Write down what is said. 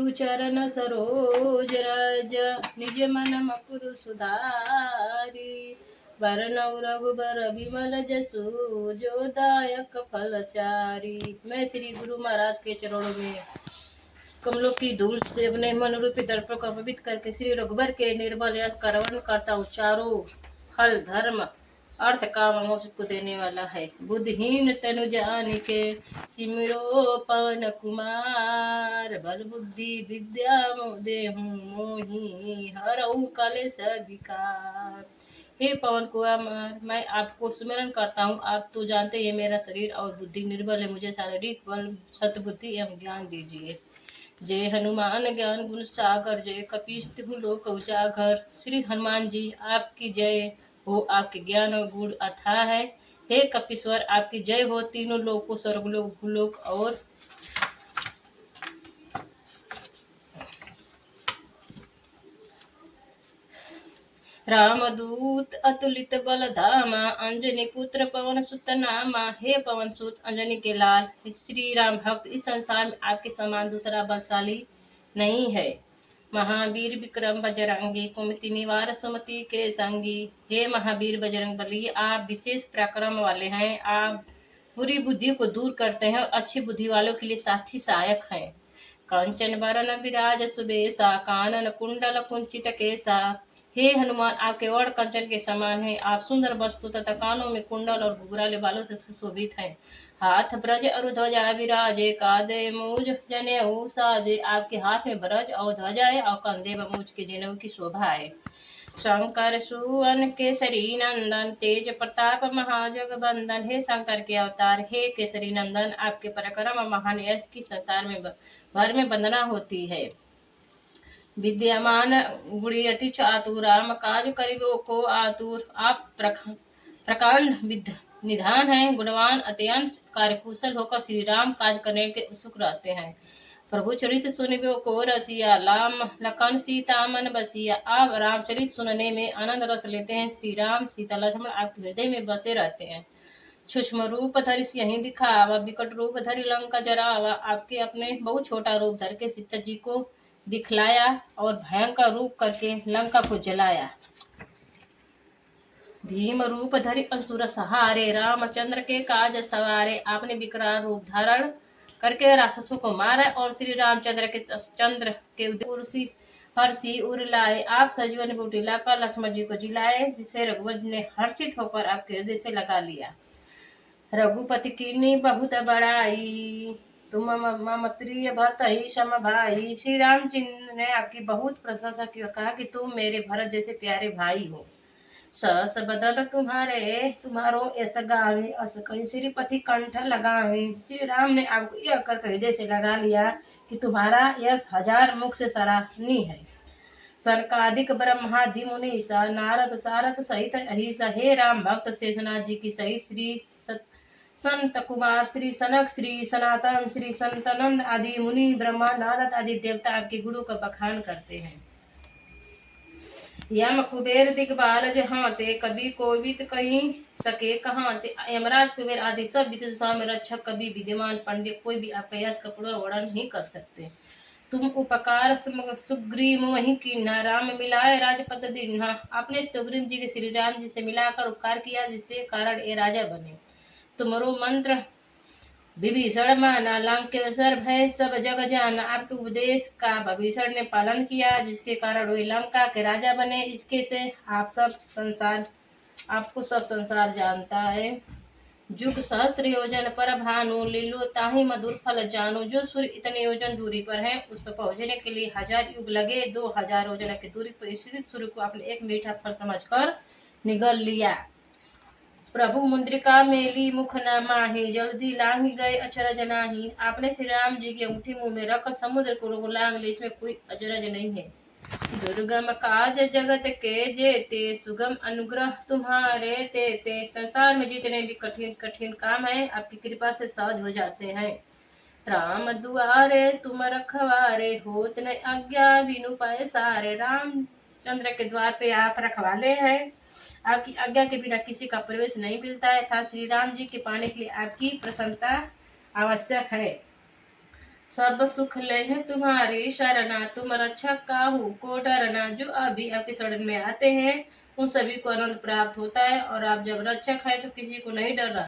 सिरु चरण सरोज रज, निज मन मकुरु सुधारी। वरनौ रघुबर विमल जसु, जो दायक फल चारी। मैं श्री गुरु महाराज के चरणों में कमलों की धूल से अपने मन रूपी दर्पण को पवित्र करके श्री रघुबर के निर्मल यश का रवण करता हूँ। चारों फल धर्म अर्थ काम मोक्ष को देने वाला है। बुद्धिहीन तनु जानिके, सिमरो पवन कुमार। बल बुद्धि विद्या देहु मोहि, हरऊ कलेश विकार। हे पवन कुमार, मैं आपको सुमिरन करता हूँ। आप तो जानते हैं मेरा शरीर और बुद्धि निर्बल है, मुझे शारीरिक बल सद्बुद्धि एवं ज्ञान दीजिए। जय हनुमान ज्ञान गुण सागर, जय कपीश तिहु लोक उजागर। श्री हनुमान जी आपकी जय हो, आपके ज्ञान और गुण अथाह है। हे कपीश्वर आपकी जय हो, तीनों लोकों स्वर्गलोक भूलोक और रामदूत अतुलित बल धामा, अंजनी पुत्र पवन सुत नामा। हे पवन सुत अंजनी के लाल श्री राम भक्त, इस संसार में आपके समान दूसरा बलशाली नहीं है। महावीर विक्रम बजरंगी, कुमति निवार सुमति के संगी। हे महावीर बजरंग बली, आप विशेष पराक्रम वाले हैं। आप बुरी बुद्धि को दूर करते हैं और अच्छी बुद्धि वालों के लिए साथी सहायक हैं। कंचन बरन विराज सुबेसा, कानन कुंडल कुंचित केसा। हे हनुमान, आपके वर्ण कंचन के समान है। आप सुंदर वस्तु तथा कानों में कुंडल और घुघराले बालों से सुशोभित हैं। हाथ ब्रज और ध्वजा विराजे, कांधे मूज जनेऊ साजे। आपके हाथ में ब्रज और ध्वजा है और कंधे व मूज के जनेऊ की शोभा है। शंकर सुवन केसरी नंदन, तेज प्रताप महाजगबंदन। हे शंकर के अवतार, हे केसरी नंदन, आपके पराक्रम और महान यश की संसार में भर में वंदना होती है। विद्यमान गुणियति चातुर, राम काज करिबो को आतुर। आप प्रकांड विद्य निधान है, गुणवान अत्यंत कार्यकुशल होकर श्री राम काज करने के उत्सुक रहते हैं। प्रभु चरित सुनिबो को रसिया, राम लखन सीता मन बसिया। आप रामचरित सुनने में आनंद रस लेते हैं। श्री राम सीता लक्ष्मण आपके हृदय में बसे रहते हैं। सूक्ष्म रूप धरि यहीं दिखावा, विकट रूप धरि लंका जरावा। आपके अपने बहुत छोटा रूप धर के सीता जी को दिखलाया और भयंकर रूप करके लंका को जलाया। भीम रूप धरि असुर सहारे, रामचंद्र के काज सवारे। आपने विकराल रूप धारण करके राक्षसों को मारा और श्री रामचंद्र के चंद्र के उदय हर्षी उर लाए। आप सजीवन बूटी लाकर लक्ष्मण जी को जिलाए, जिसे रघुवर ने हर्षित होकर आपके हृदय से लगा लिया। रघुपति कीन्ही बहुत बड़ाई, तुम मम प्रिय भरत ही सम भाई। श्री राम जी ने आपकी बहुत प्रशंसा की और कहा कि तुम मेरे भरत जैसे प्यारे भाई हो। सहस बदल तुम्हारो ऐस गावे, अस कई श्रीपति कंठ लगावे। श्री राम ने आपको यह कर हृदय से लगा लिया कि तुम्हारा यश हजार मुख से सराहनीय है। सनकादिक ब्रह्मादि मुनीसा, नारद सारद सहित अहिसा। हे राम भक्त शेषनाथ जी की सहित श्री संत कुमार, श्री सनक, श्री सनातन, श्री संतनंद आदि मुनि, ब्रह्मा नारद आदि देवता आपके गुरु का बखान करते हैं। यम कुबेर दिग्बाल जहांते, कभी कोविद कहीं सके कहांते। यमराज कुबेर आदि सब विद्वान में रक्षक कभी विद्यमान पंडित कोई भी आपका यश का पूर्ण वर्णन नहीं कर सकते। तुम उपकार सुग्रीव वही कीन्हा, राम मिलाए राजपद दीन्हा। आपने सुग्रीव जी के श्री राम जी से मिलाकर उपकार किया, जिससे कारण ये राजा बने। तुमरो मंत्र विभीषण माना, लंकेश्वर भय सब जग जाना। आपके उपदेश का विभीषण ने पालन किया, जिसके कारण वे लंका के राजा बने। इसके से आपको सब संसार जानता है। युग सहस्त्र योजन पर भानु, लीलो ताहि मधुर फल जानो। जो सूर्य इतने योजन दूरी पर है, उस पर पहुंचने के लिए 1000 युग लगे। 2000 योजन की दूरी पर स्थित सूर्य को आपने एक मीठा फल समझकर निगल लिया। प्रभु मुद्रिका मेली मुख न माही, जल्दी लांघ गए अचरज नाही। आपने श्री राम जी की अंगूठी मुंह में रख समुद्र को लांघ ले, इसमें कोई अचरज नहीं है। दुर्गम काज जगत के जेते, सुगम अनुग्रह तुम्हारे तेते। संसार में जितने भी कठिन कठिन काम है, आपकी कृपा से सहज हो जाते हैं। राम दुआरे तुम रखवारे, होत न आज्ञा बिनु पैसारे। रामचंद्र के द्वार पे आप रखवाले हैं, आपकी आज्ञा के बिना किसी का प्रवेश नहीं मिलता है। था श्री राम जी के पाने के लिए आपकी प्रसन्नता आवश्यक है। सब सुख ले है तुम्हारी शरणा, तुम रक्षक काहू को डरना। जो अभी आपकी शरण में आते हैं उन सभी को आनंद प्राप्त होता है, और आप जब रक्षक हैं तो किसी को नहीं डर रहा।